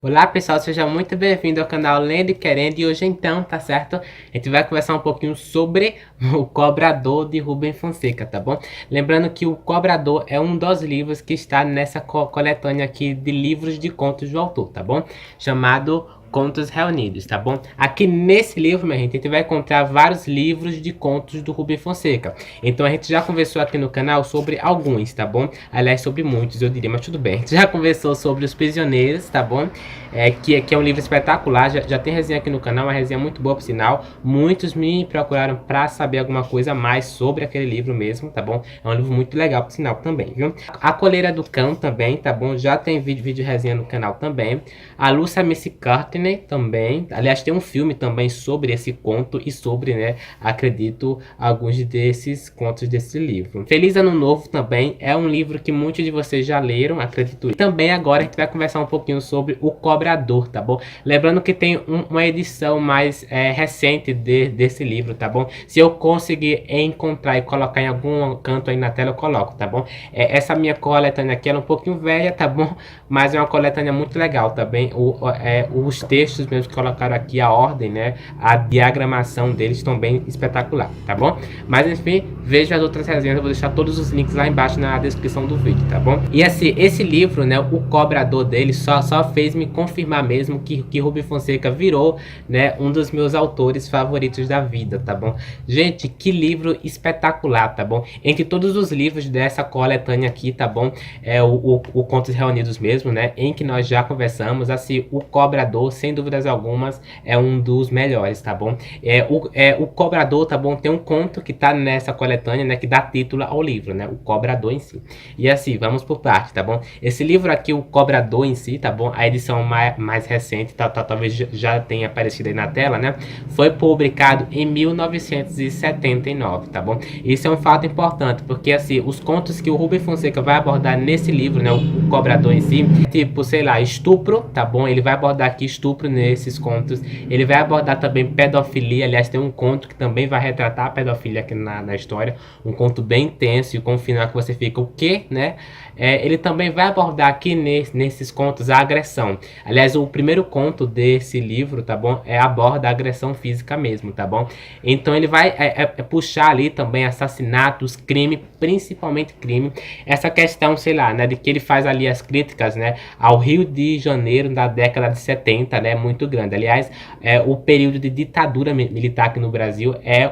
Olá pessoal, seja muito bem-vindo ao canal Lendo e Querendo. E hoje então, tá certo? A gente vai conversar um pouquinho sobre o Cobrador de Rubem Fonseca, tá bom? Lembrando que o Cobrador é um dos livros que está nessa coletânea aqui de livros de contos do autor, tá bom? Chamado Contos Reunidos, tá bom? Aqui nesse livro, minha gente, a gente vai encontrar vários livros de contos do Rubem Fonseca. Então a gente já conversou aqui no canal sobre alguns, tá bom? Aliás, sobre muitos, eu diria, mas tudo bem. A gente já conversou sobre Os Prisioneiros, tá bom? Que é um livro espetacular, já tem resenha aqui no canal, uma resenha muito boa por sinal. Muitos me procuraram pra saber alguma coisa a mais sobre aquele livro mesmo, tá bom? É um livro muito legal por sinal também, viu? A Coleira do Cão também, tá bom? Já tem vídeo resenha no canal também. A Lúcia McCartney também, aliás tem um filme também sobre esse conto e sobre, né, acredito, alguns desses contos desse livro. Feliz Ano Novo também é um livro que muitos de vocês já leram, acredito. E também agora a gente vai conversar um pouquinho sobre o Cobrador, tá bom? Lembrando que tem uma edição mais recente desse livro, tá bom? Se eu conseguir encontrar e colocar em algum canto aí na tela, eu coloco, tá bom? Essa minha coletânea aqui ela é um pouquinho velha, tá bom? Mas é uma coletânea muito legal, tá bem? Os textos mesmo que colocaram aqui, a ordem, né? A diagramação deles estão bem espetacular, tá bom? Mas enfim, veja as outras resenhas, eu vou deixar todos os links lá embaixo na descrição do vídeo, tá bom? E assim, esse livro, né? O Cobrador dele só fez me confirmar mesmo que Rubem Fonseca virou, né? Um dos meus autores favoritos da vida, tá bom? Gente, que livro espetacular, tá bom? Entre todos os livros dessa coletânea aqui, tá bom? O Contos Reunidos mesmo, né? Em que nós já conversamos, assim, o Cobrador, sem dúvidas algumas, é um dos melhores, tá bom? O Cobrador, tá bom? Tem um conto que tá nessa coletânea, né? Que dá título ao livro, né? O Cobrador em si. E assim, vamos por parte, tá bom? Esse livro aqui, o Cobrador em si, tá bom? A edição mais recente, talvez já tenha aparecido aí na tela, né? Foi publicado em 1979, tá bom? Isso é um fato importante, porque assim, os contos que o Rubem Fonseca vai abordar nesse livro, né? O Cobrador em si, tipo, sei lá, estupro, tá bom? Ele vai abordar aqui estupro nesses contos. Ele vai abordar também pedofilia. Aliás, tem um conto que também vai retratar a pedofilia aqui na história. Um conto bem intenso e com um final que você fica, o quê, né? Ele também vai abordar aqui nesses contos a agressão. Aliás, o primeiro conto desse livro, tá bom? Aborda a agressão física mesmo, tá bom? Então ele vai puxar ali também assassinatos, crime, principalmente crime. Essa questão, sei lá, né? De que ele faz ali as críticas, né? Ao Rio de Janeiro da década de 70, né? Muito grande. Aliás, o período de ditadura militar aqui no Brasil é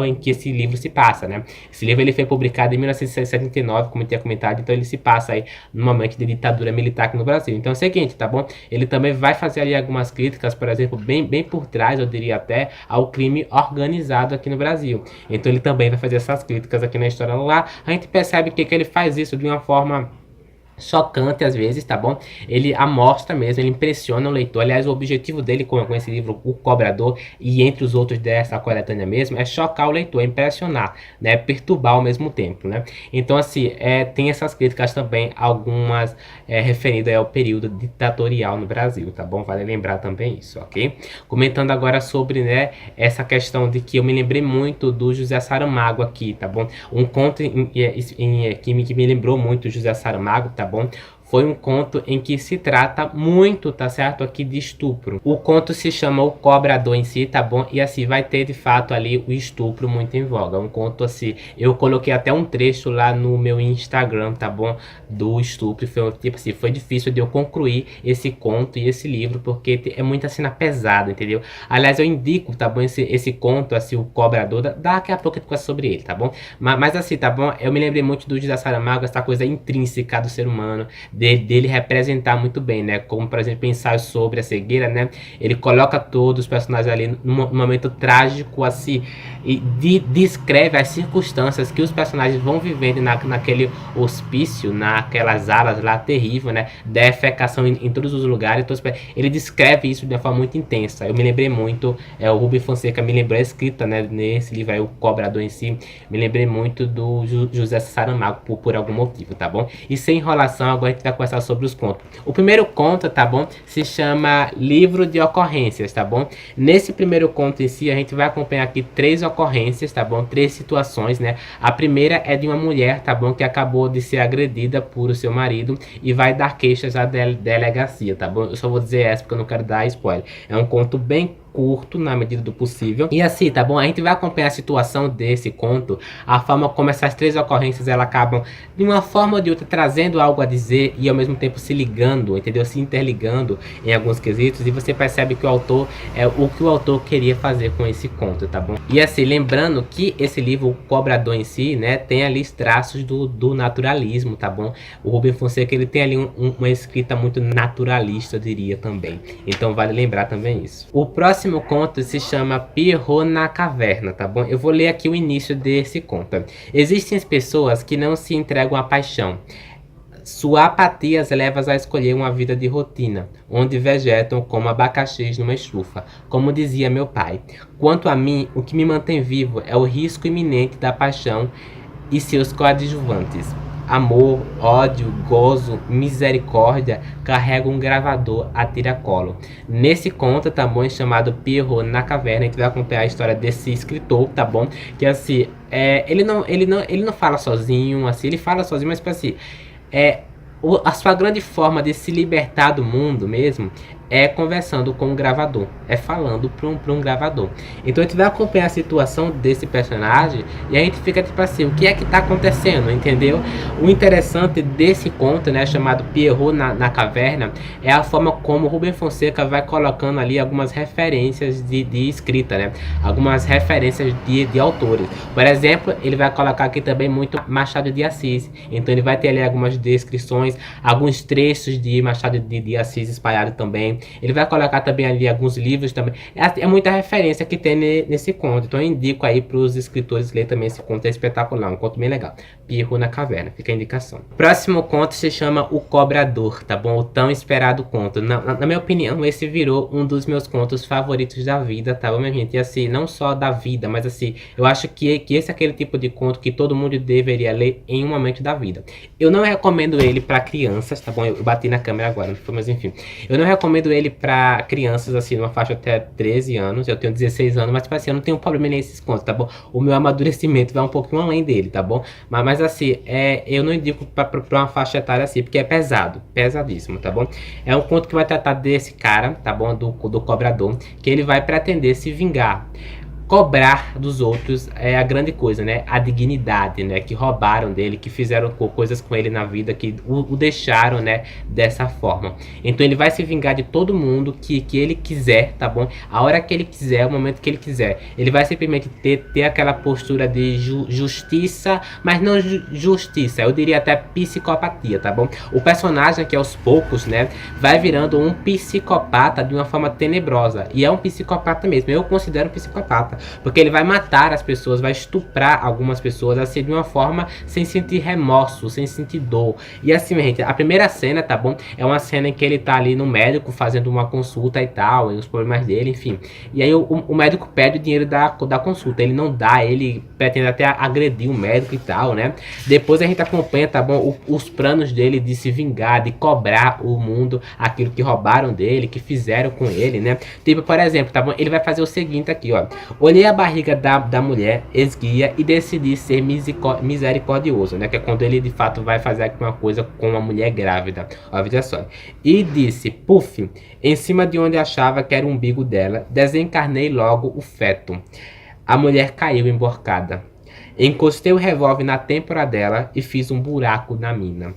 em que esse livro se passa, né? Esse livro ele foi publicado em 1979, como eu tinha comentado, então ele se passa aí no momento de ditadura militar aqui no Brasil. Então é o seguinte, tá bom? Ele também vai fazer ali algumas críticas, por exemplo, bem por trás, eu diria até, ao crime organizado aqui no Brasil. Então ele também vai fazer essas críticas aqui na história lá. A gente percebe que ele faz isso de uma forma chocante às vezes, tá bom? Ele amostra mesmo, ele impressiona o leitor. Aliás, o objetivo dele com esse livro, O Cobrador, e entre os outros dessa coletânea mesmo, é chocar o leitor, impressionar, né? Perturbar ao mesmo tempo, né? Então, assim, tem essas críticas também, algumas referidas ao período ditatorial no Brasil, tá bom? Vale lembrar também isso, ok? Comentando agora sobre, né, essa questão de que eu me lembrei muito do José Saramago aqui, tá bom? Um conto que me lembrou muito do José Saramago, tá bom? Foi um conto em que se trata muito, tá certo? Aqui de estupro. O conto se chama O Cobrador em si, tá bom? E assim, vai ter de fato ali o estupro muito em voga. Um conto assim, eu coloquei até um trecho lá no meu Instagram, tá bom? Do estupro. Foi, tipo assim, foi difícil de eu concluir esse conto e esse livro, porque é muita cena pesada, entendeu? Aliás, eu indico, tá bom? Esse conto, assim, O Cobrador, daqui a pouco eu fico sobre ele, tá bom? Mas assim, tá bom? Eu me lembrei muito do José Saramago, essa coisa intrínseca do ser humano, dele representar muito bem, né? Como, por exemplo, pensar sobre a cegueira, né? Ele coloca todos os personagens ali num momento trágico, assim, e descreve as circunstâncias que os personagens vão vivendo naquele hospício, naquelas alas lá terrível, né? Defecação em todos os lugares. Então, ele descreve isso de uma forma muito intensa. Eu me lembrei muito, o Rubem Fonseca me lembrou a escrita, né? Nesse livro aí, O Cobrador em si, me lembrei muito do José Saramago por algum motivo, tá bom? E sem enrolação, agora a gente vai vai conversar sobre os contos. O primeiro conto, tá bom? Se chama Livro de Ocorrências, tá bom? Nesse primeiro conto em si, a gente vai acompanhar aqui 3 ocorrências, tá bom? 3 situações, né? A primeira é de uma mulher, tá bom? Que acabou de ser agredida por o seu marido e vai dar queixas à delegacia, tá bom? Eu só vou dizer essa porque eu não quero dar spoiler. É um conto bem curto na medida do possível. E assim, tá bom? A gente vai acompanhar a situação desse conto, a forma como essas 3 ocorrências elas acabam de uma forma ou de outra trazendo algo a dizer e ao mesmo tempo se ligando, entendeu? Se interligando em alguns quesitos, e você percebe que o autor é o que o autor queria fazer com esse conto, tá bom? E assim, lembrando que esse livro, o Cobrador em si, né, tem ali traços do naturalismo, tá bom? O Rubem Fonseca, ele tem ali uma escrita muito naturalista, eu diria também. Então vale lembrar também isso. O próximo conto se chama Pierrot na Caverna, tá bom? Eu vou ler aqui o início desse conto. Existem as pessoas que não se entregam à paixão. Sua apatia as leva a escolher uma vida de rotina, onde vegetam como abacaxis numa estufa. Como dizia meu pai, quanto a mim, o que me mantém vivo é o risco iminente da paixão e seus coadjuvantes. Amor, ódio, gozo, misericórdia carregam um gravador a tiracolo. Nesse conto, tá bom, chamado Pierrot na Caverna, a gente vai acompanhar a história desse escritor, tá bom? Que assim, ele não fala sozinho, assim, ele fala sozinho, mas tipo assim, a sua grande forma de se libertar do mundo mesmo é conversando com um gravador, é falando para um gravador. Então a gente vai acompanhar a situação desse personagem e a gente fica tipo assim, o que é que tá acontecendo, entendeu? O interessante desse conto, né, chamado Pierrot na Caverna, é a forma como o Rubem Fonseca vai colocando ali algumas referências de escrita, né? Algumas referências de autores. Por exemplo, ele vai colocar aqui também muito Machado de Assis. Então ele vai ter ali algumas descrições, alguns trechos de Machado de Assis espalhado também. Ele vai colocar também ali alguns livros também. É muita referência que tem nesse conto. Então eu indico aí para os escritores ler também esse conto. É espetacular, um conto bem legal. Pierrot na Caverna, fica a indicação. Próximo conto se chama O Cobrador, tá bom? O tão esperado conto. Na minha opinião, esse virou um dos meus contos favoritos da vida, tá bom, minha gente? E assim, não só da vida, mas assim, eu acho que esse é aquele tipo de conto que todo mundo deveria ler em um momento da vida. Eu não recomendo ele para crianças, tá bom? Eu bati na câmera agora, mas enfim. Eu não recomendo ele pra crianças, assim, numa faixa até 13 anos. Eu tenho 16 anos, mas, tipo assim, eu não tenho problema nesses contos, tá bom? O meu amadurecimento vai um pouquinho além dele, tá bom? Mas assim, eu não indico pra uma faixa etária assim, porque é pesado, pesadíssimo, tá bom? É um conto que vai tratar desse cara, tá bom? Do cobrador, que ele vai pretender se vingar. Cobrar dos outros é a grande coisa, né? A dignidade, né? Que roubaram dele, que fizeram coisas com ele na vida, que o deixaram, né? Dessa forma. Então ele vai se vingar de todo mundo que ele quiser, tá bom? A hora que ele quiser, o momento que ele quiser. Ele vai simplesmente ter aquela postura de justiça, mas não justiça. Eu diria até psicopatia, tá bom? O personagem que aos poucos, né? Vai virando um psicopata de uma forma tenebrosa. E é um psicopata mesmo. Eu considero um psicopata. Porque ele vai matar as pessoas, vai estuprar algumas pessoas, assim, de uma forma sem sentir remorso, sem sentir dor. E assim, gente, a primeira cena, tá bom? É uma cena em que ele tá ali no médico fazendo uma consulta e tal, e os problemas dele, enfim. E aí o médico pede o dinheiro da consulta, ele não dá, ele pretende até agredir o médico e tal, né? Depois a gente acompanha, tá bom? Os planos dele de se vingar, de cobrar o mundo, aquilo que roubaram dele, que fizeram com ele, né? Tipo, por exemplo, tá bom? Ele vai fazer o seguinte aqui, ó. Olhei a barriga da mulher, esguia, e decidi ser misericordioso, né? Que é quando ele de fato vai fazer alguma coisa com uma mulher grávida. Ó, veja só. E disse, puf, em cima de onde achava que era o umbigo dela, desencarnei logo o feto. A mulher caiu emborcada. Encostei o revólver na têmpora dela e fiz um buraco na mina.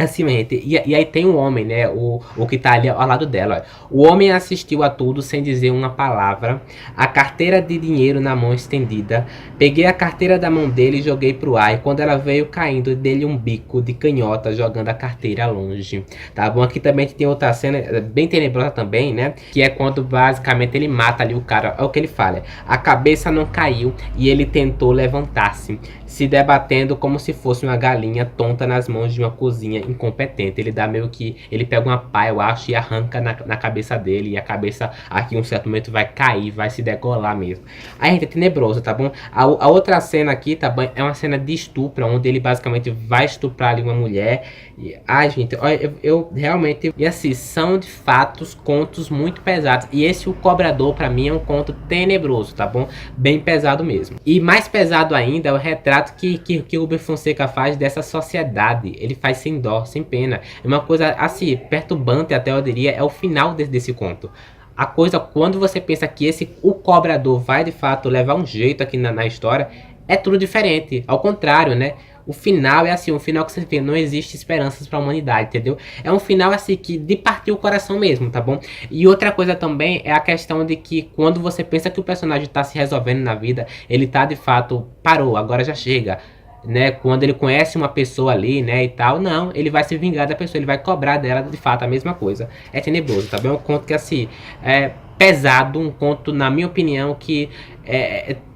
Assim, gente, e aí tem um homem, né, o que tá ali ao lado dela, ó. O homem assistiu a tudo sem dizer uma palavra, a carteira de dinheiro na mão estendida, peguei a carteira da mão dele e joguei pro ar, e quando ela veio caindo, dei-lhe um bico de canhota, jogando a carteira longe, tá bom? Aqui também tem outra cena, bem tenebrosa também, né, que é quando basicamente ele mata ali o cara, é o que ele fala, a cabeça não caiu e ele tentou levantar-se, se debatendo como se fosse uma galinha tonta nas mãos de uma cozinha incompetente. Ele dá meio que, ele pega uma pá, eu acho, e arranca na cabeça dele, e a cabeça aqui em um certo momento vai cair, vai se degolar mesmo. Aí, gente, é tenebroso, tá bom? A outra cena aqui, tá bom? É uma cena de estupro, onde ele basicamente vai estuprar ali uma mulher. E, ai, gente, olha, eu realmente... E assim, são de fatos contos muito pesados. E esse O Cobrador, pra mim, é um conto tenebroso, tá bom? Bem pesado mesmo. E mais pesado ainda é o retrato que o Rubem Fonseca faz dessa sociedade. Ele faz sem dó, sem pena. É uma coisa, assim, perturbante até, eu diria, é o final desse conto. A coisa, quando você pensa que o cobrador vai de fato levar um jeito aqui na história, é tudo diferente. Ao contrário, né? O final é assim, um final que você vê, não existe esperanças para a humanidade, entendeu? É um final assim que de partir o coração mesmo, tá bom? E outra coisa também é a questão de que quando você pensa que o personagem tá se resolvendo na vida, ele tá de fato, parou, agora já chega. Né, quando ele conhece uma pessoa ali, né, e tal, não, ele vai se vingar da pessoa, ele vai cobrar dela de fato a mesma coisa. É tenebroso, tá bem? É um conto que assim, é pesado, um conto, na minha opinião, que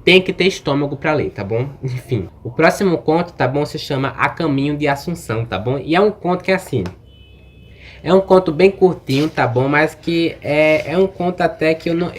tem que ter estômago pra ler, tá bom? Enfim, o próximo conto, tá bom, se chama A Caminho de Assunção, tá bom? E é um conto que é assim, é um conto bem curtinho, tá bom? Mas que é um conto até que eu não...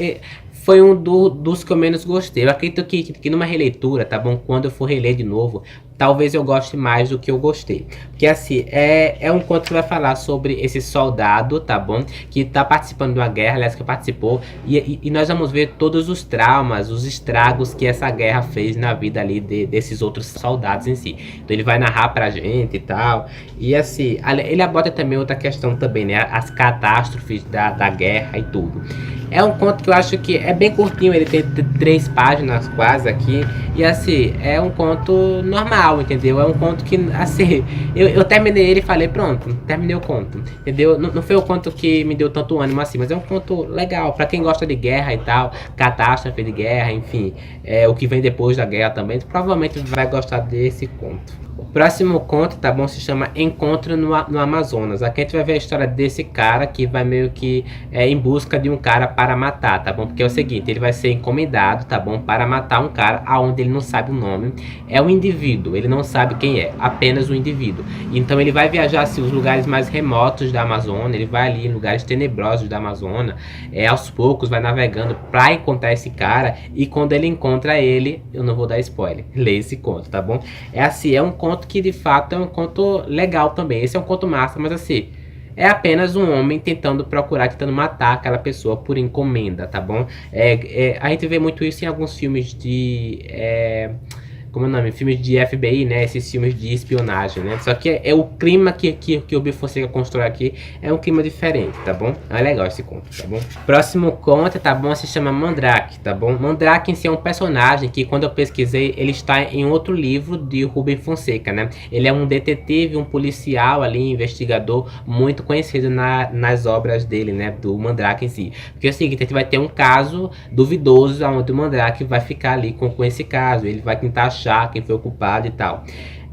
foi um dos que eu menos gostei. Eu acredito que numa releitura, tá bom? Quando eu for reler de novo, talvez eu goste mais do que eu gostei. Porque assim, é um conto que vai falar sobre esse soldado, tá bom? Que tá participando de uma guerra, aliás, que participou. E nós vamos ver todos os traumas, os estragos que essa guerra fez na vida ali desses outros soldados em si. Então ele vai narrar pra gente e tal. E assim, ele aborda também outra questão também, né? As catástrofes da guerra e tudo. É um conto que eu acho que é bem curtinho, ele tem 3 páginas quase aqui. E assim, é um conto normal, entendeu? É um conto que, assim, eu terminei ele e falei, pronto, terminei o conto, entendeu? Não foi o conto que me deu tanto ânimo assim, mas é um conto legal, pra quem gosta de guerra e tal, catástrofe de guerra, enfim, o que vem depois da guerra também, provavelmente vai gostar desse conto. O próximo conto, tá bom, se chama Encontro no Amazonas. Aqui a gente vai ver a história desse cara que vai meio que em busca de um cara para matar, tá bom? Porque é o seguinte, ele vai ser encomendado, tá bom, para matar um cara aonde ele não sabe o nome. É um indivíduo, ele não sabe quem é, apenas um indivíduo. Então ele vai viajar assim, os lugares mais remotos da Amazônia, ele vai ali em lugares tenebrosos da Amazônia, aos poucos vai navegando para encontrar esse cara, e quando ele encontra ele, eu não vou dar spoiler, leia esse conto, tá bom? É assim, é um conto que de fato é um conto legal também. Esse é um conto massa, mas assim, é apenas um homem tentando matar aquela pessoa por encomenda, tá bom? A gente vê muito isso em alguns filmes de... como é o nome? Filmes de FBI, né? Esses filmes de espionagem, né? Só que o clima que o Rubem Fonseca constrói aqui é um clima diferente, tá bom? É legal esse conto, tá bom? Próximo conto, tá bom? Se chama Mandrake, tá bom? Mandrake em si é um personagem que, quando eu pesquisei, ele está em outro livro de Rubem Fonseca, né? Ele é um detetive, um policial ali, investigador, muito conhecido nas obras dele, né? Do Mandrake em si. Porque é o seguinte, a gente vai ter um caso duvidoso, onde o Mandrake vai ficar ali com esse caso. Ele vai tentar achar quem foi o culpado e tal.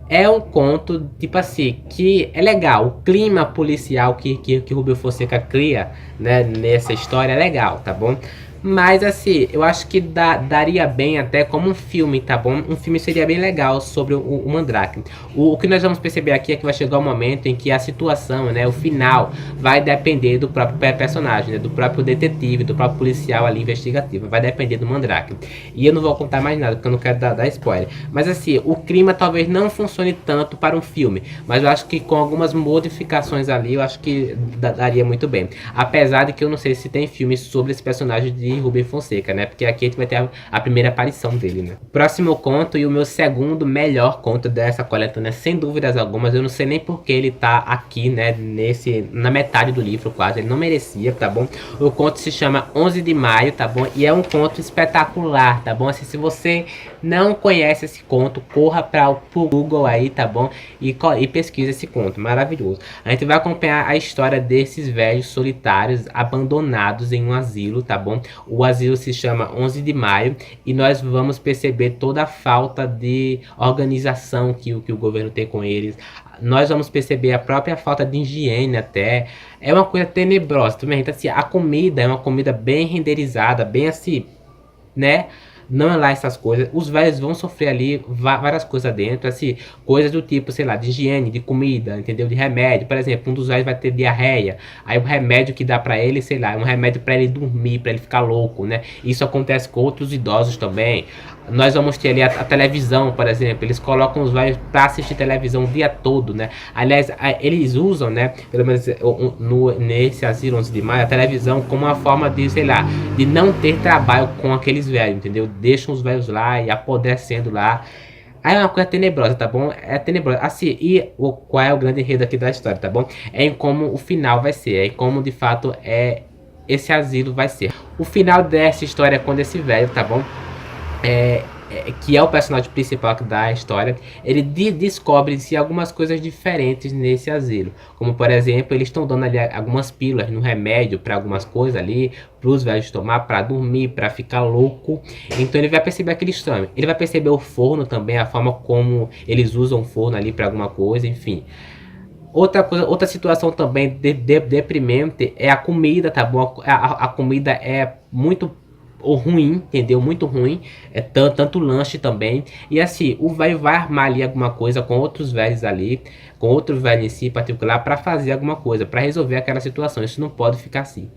É um conto, tipo assim, que é legal. O clima policial que Rubem Fonseca cria, né, nessa história é legal, tá bom? Mas assim, eu acho que daria bem até como um filme, tá bom? Um filme seria bem legal sobre o Mandrake. O que nós vamos perceber aqui é que vai chegar um momento em que a situação, né, o final, vai depender do próprio personagem, né, do próprio detetive, do próprio policial ali investigativo. Vai depender do Mandrake. E eu não vou contar mais nada, porque eu não quero dar spoiler. Mas assim, o clima talvez não funcione tanto para um filme. Mas eu acho que com algumas modificações ali, eu acho que daria muito bem. Apesar de que eu não sei se tem filmes sobre esse personagem de Rubem Fonseca, né? Porque aqui a gente vai ter a primeira aparição dele, né? Próximo conto e o meu segundo melhor conto dessa coletânea, sem dúvidas algumas. Eu não sei nem porque ele tá aqui, né? Na metade do livro, quase. Ele não merecia, tá bom? O conto se chama 11 de Maio, tá bom? E é um conto espetacular, tá bom? Assim, se você não conhece esse conto, corra pro Google aí, tá bom? E pesquisa esse conto, maravilhoso. A gente vai acompanhar a história desses velhos solitários abandonados em um asilo, tá bom? O asilo se chama 11 de Maio e nós vamos perceber toda a falta de organização que o governo tem com eles. Nós vamos perceber a própria falta de higiene até. É uma coisa tenebrosa também. Então, assim, a comida é uma comida bem renderizada, bem assim, né? não é lá essas coisas. Os velhos vão sofrer ali várias coisas dentro, assim, coisas do tipo, sei lá, de higiene, de comida, entendeu? De remédio. Por exemplo, um dos velhos vai ter diarreia, aí o remédio que dá pra ele, sei lá, é um remédio pra ele dormir, pra ele ficar louco, né? Isso acontece com outros idosos também. Nós vamos ter ali a televisão, por exemplo. Eles colocam os velhos pra assistir televisão o dia todo, né? Aliás, eles usam, né? Pelo menos nesse asilo 11 de maio, a televisão como uma forma de, sei lá, de não ter trabalho com aqueles velhos, entendeu? Deixam os velhos lá e apodrecendo lá. Aí é uma coisa tenebrosa, tá bom? É tenebrosa. Assim, qual é o grande enredo aqui da história, tá bom? É em como o final vai ser, é em como de fato esse asilo vai ser. O final dessa história é quando esse velho, tá bom? Que é o personagem principal da história, ele descobre-se algumas coisas diferentes nesse asilo. Como, por exemplo, eles estão dando ali algumas pílulas no remédio para algumas coisas ali, para os velhos tomar, para dormir, para ficar louco. Então ele vai perceber aquele estranho. Ele vai perceber o forno também, a forma como eles usam o forno ali para alguma coisa, enfim. Outra situação também deprimente é a comida, tá bom? A comida é muito ruim, entendeu? Muito ruim. É tanto lanche também. E assim, o velho vai armar ali alguma coisa com outros velhos ali, com outro velho em si em particular, para fazer alguma coisa, para resolver aquela situação. Isso não pode ficar assim.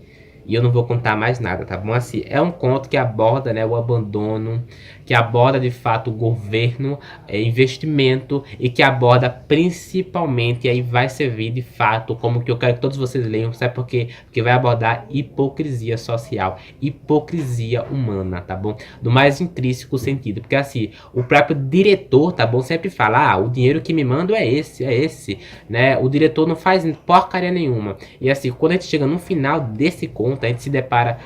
E eu não vou contar mais nada, tá bom? Assim, é um conto que aborda, né, o abandono, que aborda de fato o governo, investimento, e que aborda principalmente, e aí vai servir de fato como que eu quero que todos vocês leiam, sabe por quê? Porque vai abordar hipocrisia social, hipocrisia humana, tá bom? Do mais intrínseco sentido, porque assim, o próprio diretor, tá bom? Sempre fala, o dinheiro que me manda é esse, né? O diretor não faz porcaria nenhuma. E assim, quando a gente chega no final desse conto, a gente se depara,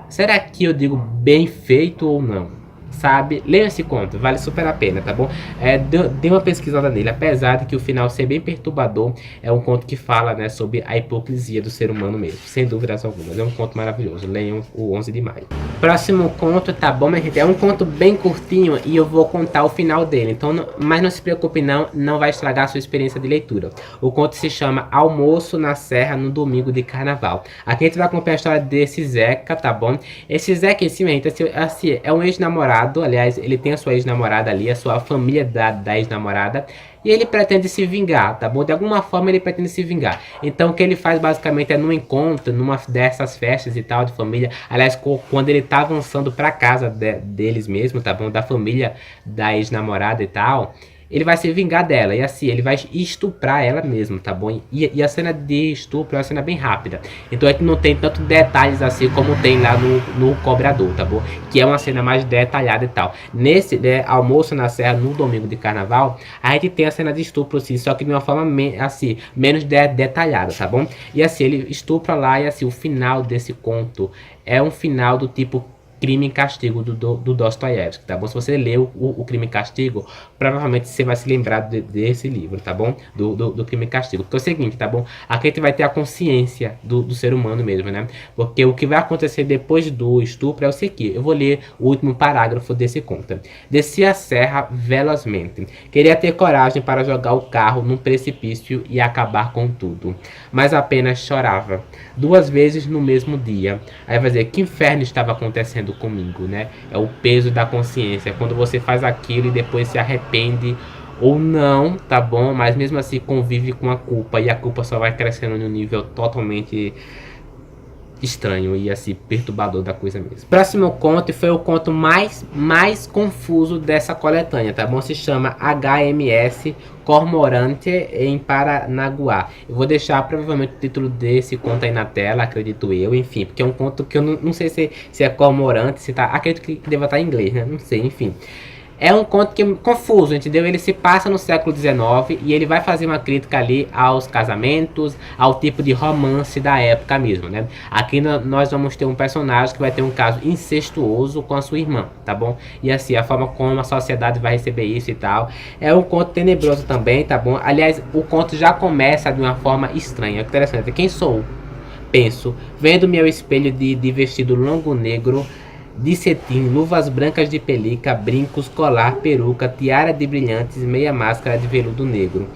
será que eu digo bem feito ou não? Sabe? Leia esse conto, vale super a pena, tá bom? Dê uma pesquisada nele, apesar de que o final ser bem perturbador, é um conto que fala, né, sobre a hipocrisia do ser humano mesmo, sem dúvidas algumas. É um conto maravilhoso, leiam o 11 de maio. Próximo conto, tá bom, minha gente? É um conto bem curtinho e eu vou contar o final dele, então, mas não se preocupe não vai estragar a sua experiência de leitura. O conto se chama Almoço na Serra no Domingo de Carnaval. Aqui a gente vai acompanhar a história desse Zeca, tá bom? Esse Zeca em si, minha gente, assim, é um ex-namorado. Aliás, ele tem a sua ex-namorada ali, a sua família da ex-namorada, e ele pretende se vingar, tá bom? De alguma forma ele pretende se vingar. Então o que ele faz basicamente é num encontro, numa dessas festas e tal de família, aliás, quando ele tá avançando pra casa deles mesmo, tá bom? Da família da ex-namorada e tal, ele vai se vingar dela, e assim, ele vai estuprar ela mesmo, tá bom? E a cena de estupro é uma cena bem rápida, então a gente não tem tanto detalhes assim como tem lá no Cobrador, tá bom? Que é uma cena mais detalhada e tal. Nesse, né, Almoço na Serra no Domingo de Carnaval, a gente tem a cena de estupro assim, só que de uma forma assim, menos detalhada, tá bom? E assim, ele estupra lá, e assim, o final desse conto é um final do tipo Crime e Castigo do Dostoiévski, tá bom? Se você leu o Crime e Castigo, provavelmente você vai se lembrar desse livro, tá bom? Do Crime e Castigo. Porque é o seguinte, tá bom? Aqui a gente vai ter a consciência do ser humano mesmo, né? Porque o que vai acontecer depois do estupro é o seguinte. Eu vou ler o último parágrafo desse conto. Descia a serra velozmente. Queria ter coragem para jogar o carro num precipício e acabar com tudo. Mas apenas chorava. 2 vezes no mesmo dia. Aí vai dizer, que inferno estava acontecendo comigo, né? É o peso da consciência, quando você faz aquilo e depois se arrepende ou não, tá bom? Mas mesmo assim convive com a culpa, e a culpa só vai crescendo num nível totalmente estranho e assim perturbador da coisa mesmo. Próximo conto foi o conto mais confuso dessa coletânea, tá bom? Se chama HMS Cormorante em Paranaguá. Eu vou deixar provavelmente o título desse conto aí na tela, acredito eu, enfim, porque é um conto que eu não sei se é cormorante, se tá, acredito que deva estar em inglês, né? Não sei, enfim. É um conto que é confuso, entendeu? Ele se passa no século XIX e ele vai fazer uma crítica ali aos casamentos, ao tipo de romance da época mesmo, né? Aqui nós vamos ter um personagem que vai ter um caso incestuoso com a sua irmã, tá bom? E assim, a forma como a sociedade vai receber isso e tal. É um conto tenebroso também, tá bom? Aliás, o conto já começa de uma forma estranha, interessante. Quem sou? Penso, vendo meu espelho de vestido longo negro, de cetim, luvas brancas de pelica, brincos, colar, peruca, tiara de brilhantes, meia máscara de veludo negro.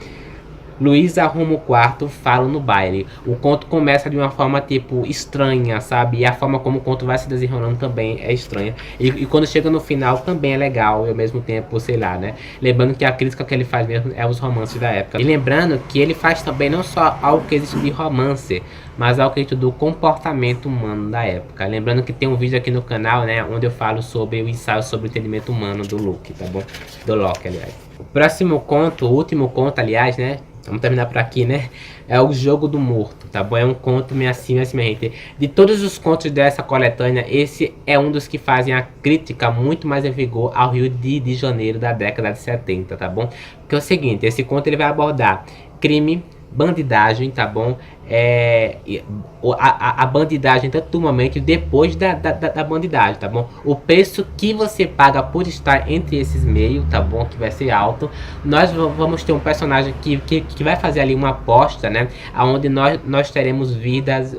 Luiz arruma o quarto, fala no baile. O conto começa de uma forma, tipo, estranha, sabe? E a forma como o conto vai se desenrolando também é estranha. E quando chega no final também é legal, e ao mesmo tempo, sei lá, né? Lembrando que a crítica que ele faz mesmo é os romances da época. E lembrando que ele faz também não só ao quesito de romance, mas ao quesito do comportamento humano da época. Lembrando que tem um vídeo aqui no canal, né? Onde eu falo sobre o ensaio sobre o entendimento humano do Locke, tá bom? Do Locke, aliás. O próximo conto, o último conto, aliás, né? Vamos terminar por aqui, né? É o Jogo do Morto, tá bom? É um conto minha gente. De todos os contos dessa coletânea, esse é um dos que fazem a crítica muito mais em vigor ao Rio de Janeiro da década de 70, tá bom? Porque é o seguinte, esse conto ele vai abordar crime, bandidagem, tá bom? A bandidagem tanto do momento e depois da bandidagem, tá bom? O preço que você paga por estar entre esses meios, tá bom? Que vai ser alto. Nós vamos ter um personagem que vai fazer ali uma aposta, né? Onde nós teremos vidas,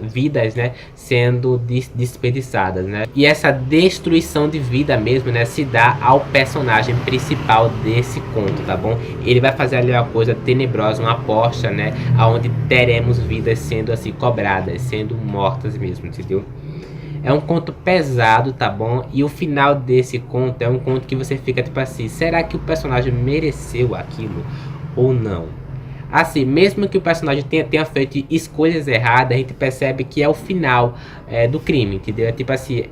né? Sendo desperdiçadas, né? E essa destruição de vida mesmo, né? Se dá ao personagem principal desse conto, tá bom? Ele vai fazer ali uma coisa tenebrosa, uma aposta, né? Onde teremos vidas sendo assim cobradas, sendo mortas mesmo, entendeu? É um conto pesado, tá bom? E o final desse conto é um conto que você fica tipo assim, será que o personagem mereceu aquilo ou não? Assim, mesmo que o personagem tenha feito escolhas erradas, a gente percebe que é o final do crime, entendeu? É tipo assim,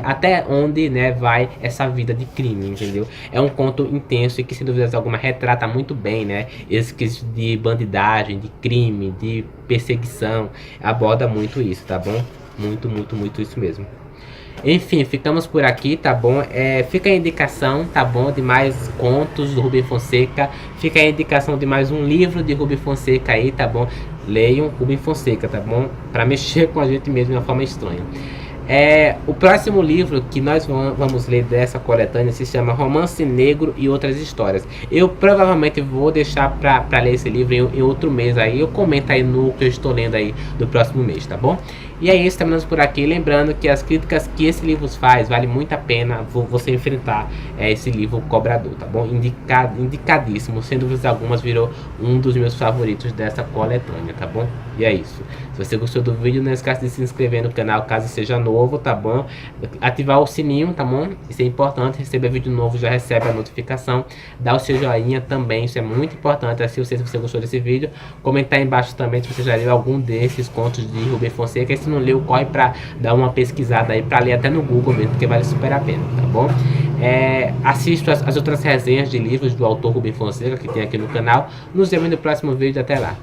até onde, né, vai essa vida de crime, entendeu? É um conto intenso e que, sem dúvidas alguma, retrata muito bem, né? Esse de bandidagem, de crime, de perseguição, aborda muito isso, tá bom? Muito isso mesmo. Enfim, ficamos por aqui, tá bom? Fica a indicação, tá bom? De mais contos do Rubem Fonseca. Fica a indicação de mais um livro de Rubem Fonseca aí, tá bom? Leiam Rubem Fonseca, tá bom? Pra mexer com a gente mesmo de uma forma estranha. O próximo livro que nós vamos ler dessa coletânea se chama Romance Negro e Outras Histórias. Eu provavelmente vou deixar pra ler esse livro em outro mês aí. Eu comento aí no que eu estou lendo aí do próximo mês, tá bom? E é isso, terminamos por aqui. Lembrando que as críticas que esse livro faz, vale muito a pena você enfrentar esse livro Cobrador, tá bom? Indicadíssimo, sem dúvidas algumas, virou um dos meus favoritos dessa coletânea, tá bom? E é isso. Se você gostou do vídeo, não esqueça de se inscrever no canal caso seja novo, tá bom? Ativar o sininho, tá bom? Isso é importante, receber vídeo novo, já recebe a notificação. Dá o seu joinha também, isso é muito importante. Assim, se você gostou desse vídeo, comentar aí embaixo também se você já leu algum desses contos de Rubem Fonseca. E se não leu, corre pra dar uma pesquisada aí, pra ler até no Google mesmo, porque vale super a pena, tá bom? Assista as outras resenhas de livros do autor Rubem Fonseca, que tem aqui no canal. Nos vemos no próximo vídeo, até lá.